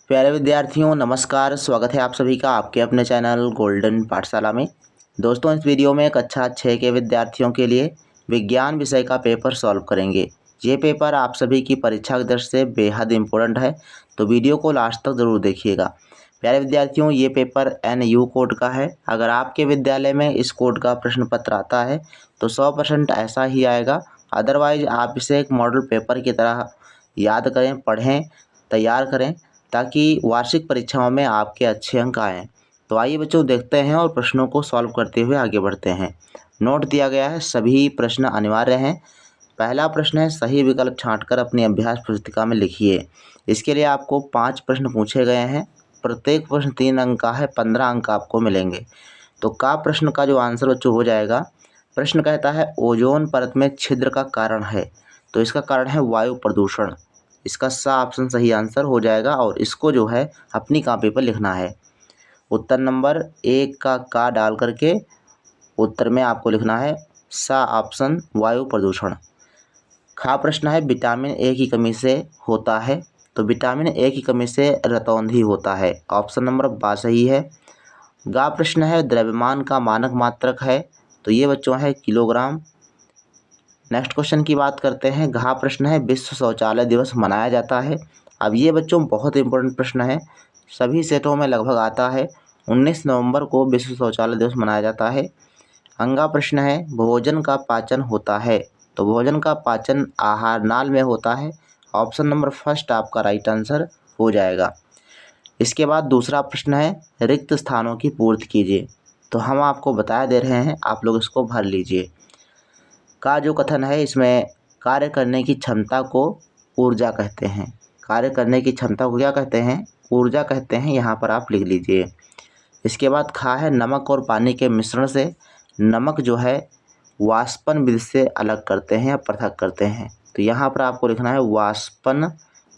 प्यारे विद्यार्थियों नमस्कार। स्वागत है आप सभी का आपके अपने चैनल गोल्डन पाठशाला में। दोस्तों इस वीडियो में कक्षा 6 के विद्यार्थियों के लिए विज्ञान विषय का पेपर सॉल्व करेंगे। ये पेपर आप सभी की परीक्षा की दृष्टि से बेहद इम्पोर्टेंट है, तो वीडियो को लास्ट तक ज़रूर देखिएगा। प्यारे विद्यार्थियों ये पेपर NU कोड का है। अगर आपके विद्यालय में इस कोड का प्रश्न पत्र आता है तो 100% ऐसा ही आएगा। अदरवाइज आप इसे एक मॉडल पेपर की तरह याद करें, पढ़ें, तैयार करें ताकि वार्षिक परीक्षाओं में आपके अच्छे अंक आएँ। तो आइए बच्चों देखते हैं और प्रश्नों को सॉल्व करते हुए आगे बढ़ते हैं। नोट दिया गया है, सभी प्रश्न अनिवार्य हैं। पहला प्रश्न है सही विकल्प छांटकर अपनी अभ्यास पुस्तिका में लिखिए। इसके लिए आपको 5 प्रश्न पूछे गए हैं। प्रत्येक प्रश्न 3 अंक का है, 15 अंक आपको मिलेंगे। तो का प्रश्न का जो आंसर बच्चों हो जाएगा, प्रश्न कहता है ओजोन परत में छिद्र का कारण है, तो इसका कारण है वायु प्रदूषण। इसका सा ऑप्शन सही आंसर हो जाएगा और इसको जो है अपनी कॉपी पर लिखना है। उत्तर नंबर 1 का डाल करके उत्तर में आपको लिखना है सा ऑप्शन वायु प्रदूषण। खा प्रश्न है विटामिन ए की कमी से होता है, तो विटामिन ए की कमी से रतौंधी होता है। ऑप्शन नंबर बा सही है। गा प्रश्न है द्रव्यमान का मानक मात्रक है, तो ये बच्चों है किलोग्राम। नेक्स्ट क्वेश्चन की बात करते हैं। घा प्रश्न है विश्व शौचालय दिवस मनाया जाता है। अब ये बच्चों बहुत इंपॉर्टेंट प्रश्न है, सभी सेटों में लगभग आता है। 19 नवंबर को विश्व शौचालय दिवस मनाया जाता है। अंगा प्रश्न है भोजन का पाचन होता है, तो भोजन का पाचन आहार नाल में होता है। ऑप्शन नंबर फर्स्ट आपका राइट आंसर हो जाएगा। इसके बाद दूसरा प्रश्न है रिक्त स्थानों की पूर्ति कीजिए, तो हम आपको बता दे रहे हैं, आप लोग इसको भर लीजिए। का जो कथन है इसमें कार्य करने की क्षमता को ऊर्जा कहते हैं। कार्य करने की क्षमता को क्या कहते हैं? ऊर्जा कहते हैं। यहाँ पर आप लिख लीजिए। इसके बाद खा है नमक और पानी के मिश्रण से नमक जो है वाष्पन विधि से अलग करते हैं या पृथक करते हैं, तो यहाँ पर आपको लिखना है वाष्पन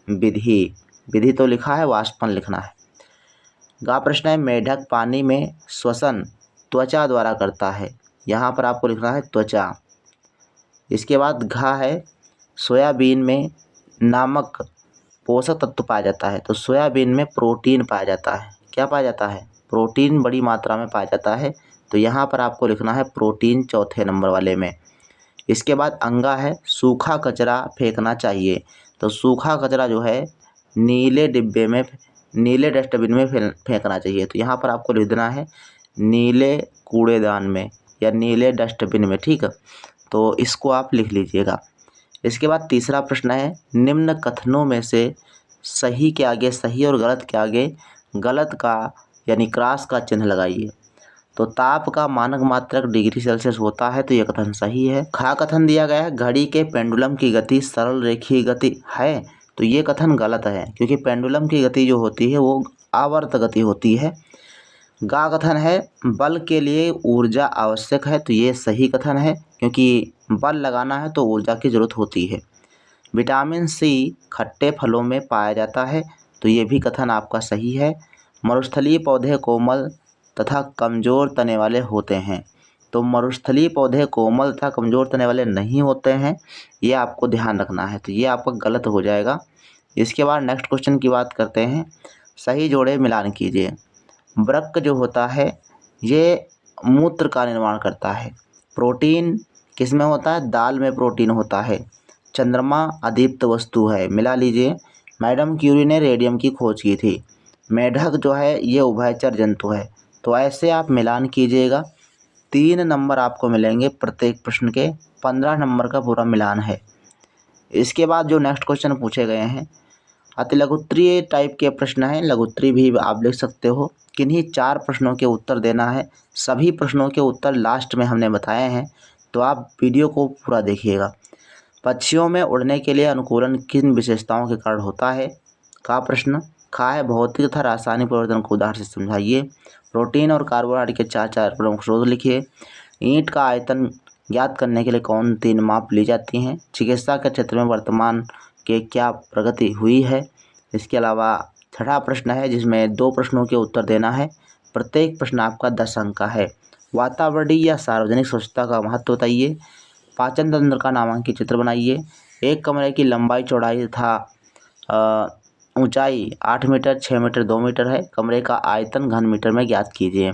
विधि। विधि तो लिखा है, वाष्पन लिखना है। गा प्रश्न है मेढक पानी में श्वसन त्वचा द्वारा करता है, यहाँ पर आपको लिखना है त्वचा। इसके बाद घा है सोयाबीन में नामक पोषक तत्व पाया जाता है, तो सोयाबीन में प्रोटीन पाया जाता है। क्या पाया जाता है? प्रोटीन बड़ी मात्रा में पाया जाता है, तो यहाँ पर आपको लिखना है प्रोटीन चौथे नंबर वाले में। इसके बाद अंगा है सूखा कचरा फेंकना चाहिए, तो सूखा कचरा जो है नीले डिब्बे में, नीले डस्टबिन में फेंकना चाहिए, तो यहाँ पर आपको लिख देना है नीले कूड़ेदान में या नीले डस्टबिन में। ठीक है, तो इसको आप लिख लीजिएगा। इसके बाद तीसरा प्रश्न है निम्न कथनों में से सही के आगे सही और गलत के आगे गलत का यानी क्रॉस का चिन्ह लगाइए। तो ताप का मानक मात्रक डिग्री सेल्सियस होता है, तो यह कथन सही है। खा कथन दिया गया है घड़ी के पेंडुलम की गति सरल रेखीय गति है, तो ये कथन गलत है, क्योंकि पेंडुलम की गति जो होती है वो आवर्त गति होती है। गा कथन है बल के लिए ऊर्जा आवश्यक है, तो ये सही कथन है, क्योंकि बल लगाना है तो ऊर्जा की जरूरत होती है। विटामिन सी खट्टे फलों में पाया जाता है, तो ये भी कथन आपका सही है। मरुस्थलीय पौधे कोमल तथा कमज़ोर तने वाले होते हैं, तो मरुस्थलीय पौधे कोमल तथा कमज़ोर तने वाले नहीं होते हैं, ये आपको ध्यान रखना है, तो ये आपका गलत हो जाएगा। इसके बाद नेक्स्ट क्वेश्चन की बात करते हैं। सही जोड़े मिलान कीजिए। वृक्क जो होता है ये मूत्र का निर्माण करता है। प्रोटीन किस में होता है? दाल में प्रोटीन होता है। चंद्रमा अदीप्त वस्तु है, मिला लीजिए। मैडम क्यूरी ने रेडियम की खोज की थी। मेढक जो है ये उभयचर जंतु है, तो ऐसे आप मिलान कीजिएगा। 3 नंबर आपको मिलेंगे प्रत्येक प्रश्न के, 15 नंबर का पूरा मिलान है। इसके बाद जो नेक्स्ट क्वेश्चन पूछे गए हैं अति लघुत्तरीय टाइप के प्रश्न हैं, लघुत्तरी भी आप लिख सकते हो। किन्हीं 4 प्रश्नों के उत्तर देना है। सभी प्रश्नों के उत्तर लास्ट में हमने बताए हैं, तो आप वीडियो को पूरा देखिएगा। पक्षियों में उड़ने के लिए अनुकूलन किन विशेषताओं के कारण होता है? का प्रश्न। खा है भौतिक तथा रासायनिक परिवर्तन को उदाहरण से समझाइए। प्रोटीन और कार्बोहाइड्रेट के 4 प्रमुख स्रोत लिखिए। ईंट का आयतन ज्ञात करने के लिए कौन 3 माप ली जाती हैं? चिकित्सा के क्षेत्र में वर्तमान के क्या प्रगति हुई है? इसके अलावा छठा प्रश्न है जिसमें 2 प्रश्नों के उत्तर देना है। प्रत्येक प्रश्न आपका 10 अंक का है। वातावरणीय या सार्वजनिक स्वच्छता का महत्व बताइए। पाचन तंत्र का नामांकित चित्र बनाइए। एक कमरे की लंबाई चौड़ाई तथा ऊंचाई 8 मीटर, 6 मीटर, 2 मीटर है। कमरे का आयतन घन मीटर में ज्ञात कीजिए।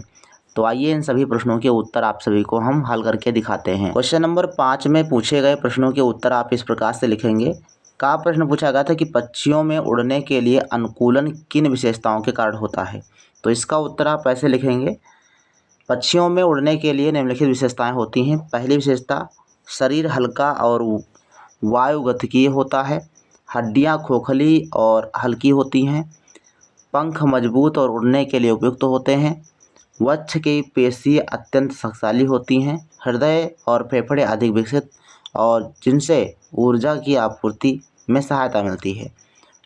तो आइए इन सभी प्रश्नों के उत्तर आप सभी को हम हल करके दिखाते हैं। क्वेश्चन नंबर 5 में पूछे गए प्रश्नों के उत्तर आप इस प्रकार से लिखेंगे। का प्रश्न पूछा गया था कि पक्षियों में उड़ने के लिए अनुकूलन किन विशेषताओं के कारण होता है। तो इसका उत्तर आप ऐसे लिखेंगे। पक्षियों में उड़ने के लिए निम्नलिखित विशेषताएं होती हैं। पहली विशेषता, शरीर हल्का और वायुगतिकीय होता है। हड्डियां खोखली और हल्की होती हैं। पंख मजबूत और उड़ने के लिए उपयुक्त होते हैं। वक्ष की पेशियाँ अत्यंत शक्तिशाली होती हैं। हृदय और फेफड़े अधिक विकसित और जिनसे ऊर्जा की आपूर्ति में सहायता मिलती है।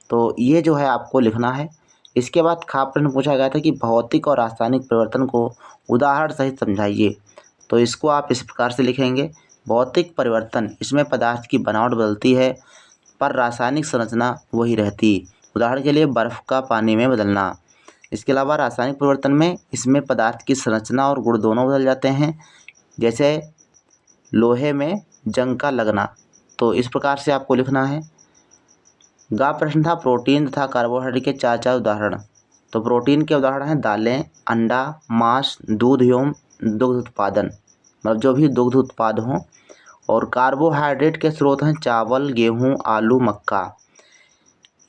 तो ये जो है आपको लिखना है। इसके बाद खा प्रश्न पूछा गया था कि भौतिक और रासायनिक परिवर्तन को उदाहरण सहित समझाइए। तो इसको आप इस प्रकार से लिखेंगे। भौतिक परिवर्तन, इसमें पदार्थ की बनावट बदलती है पर रासायनिक संरचना वही रहती। उदाहरण के लिए बर्फ़ का पानी में बदलना। इसके अलावा रासायनिक परिवर्तन में इसमें पदार्थ की संरचना और गुण दोनों बदल जाते हैं, जैसे लोहे में जंग का लगना। तो इस प्रकार से आपको लिखना है। गा प्रश्न था प्रोटीन तथा कार्बोहाइड्रेट के 4 उदाहरण। तो प्रोटीन के उदाहरण हैं दालें, अंडा, मांस, दूध एवं दुग्ध उत्पादन, मतलब जो भी दुग्ध उत्पाद हों। और कार्बोहाइड्रेट के स्रोत हैं चावल, गेहूँ, आलू, मक्का।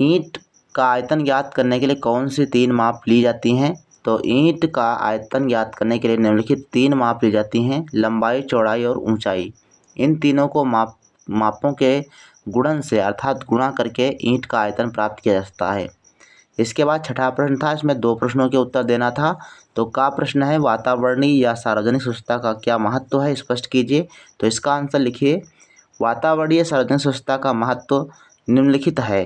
ईंट का आयतन ज्ञात करने के लिए कौन सी 3 माप ली जाती हैं। तो ईंट का आयतन ज्ञात करने के लिए निम्नलिखित 3 माप ली जाती हैं, लंबाई, चौड़ाई और ऊंचाई। इन तीनों को मापों के गुणन से अर्थात गुणा करके ईंट का आयतन प्राप्त किया जा सकता है। इसके बाद छठा प्रश्न था, इसमें 2 प्रश्नों के उत्तर देना था। तो का प्रश्न है वातावरणीय या सार्वजनिक स्वच्छता का क्या महत्व है, स्पष्ट कीजिए। तो इसका आंसर लिखिए। वातावरणीय सार्वजनिक स्वच्छता का महत्व निम्नलिखित है।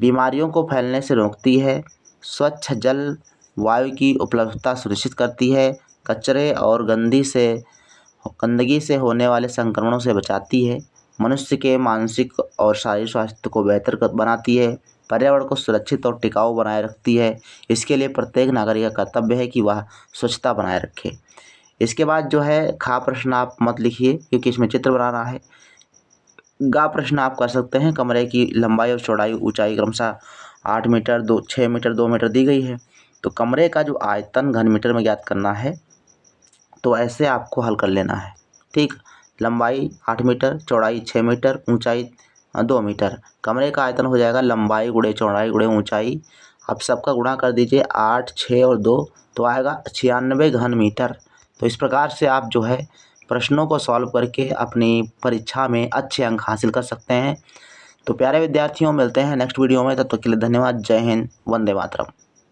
बीमारियों को फैलने से रोकती है। स्वच्छ जल वायु की उपलब्धता सुनिश्चित करती है। कचरे और गंदगी से होने वाले संक्रमणों से बचाती है। मनुष्य के मानसिक और शारीरिक स्वास्थ्य को बेहतर बनाती है। पर्यावरण को सुरक्षित और टिकाऊ बनाए रखती है। इसके लिए प्रत्येक नागरिक का कर्तव्य है कि वह स्वच्छता बनाए रखे। इसके बाद जो है खा प्रश्न आप मत लिखिए क्योंकि इसमें चित्र बनाना है। गा प्रश्न आप कर सकते हैं। कमरे की लंबाई और चौड़ाई, ऊंचाई क्रमशः 8 मीटर, 6 मीटर, 2 मीटर दी गई है। तो कमरे का जो आयतन घन मीटर में ज्ञात करना है, तो ऐसे आपको हल कर लेना है। ठीक, लंबाई 8 मीटर, चौड़ाई 6 मीटर, ऊंचाई 2 मीटर। कमरे का आयतन हो जाएगा लंबाई गुणे चौड़ाई गुणे ऊंचाई। आप सबका गुणा कर दीजिए, 8, 6 और 2 तो आएगा 96 घन मीटर। तो इस प्रकार से आप जो है प्रश्नों को सॉल्व करके अपनी परीक्षा में अच्छे अंक हासिल कर सकते हैं। तो प्यारे विद्यार्थियों, मिलते हैं नेक्स्ट वीडियो में। तब तक के लिए धन्यवाद। जय हिंद, वंदे मातरम।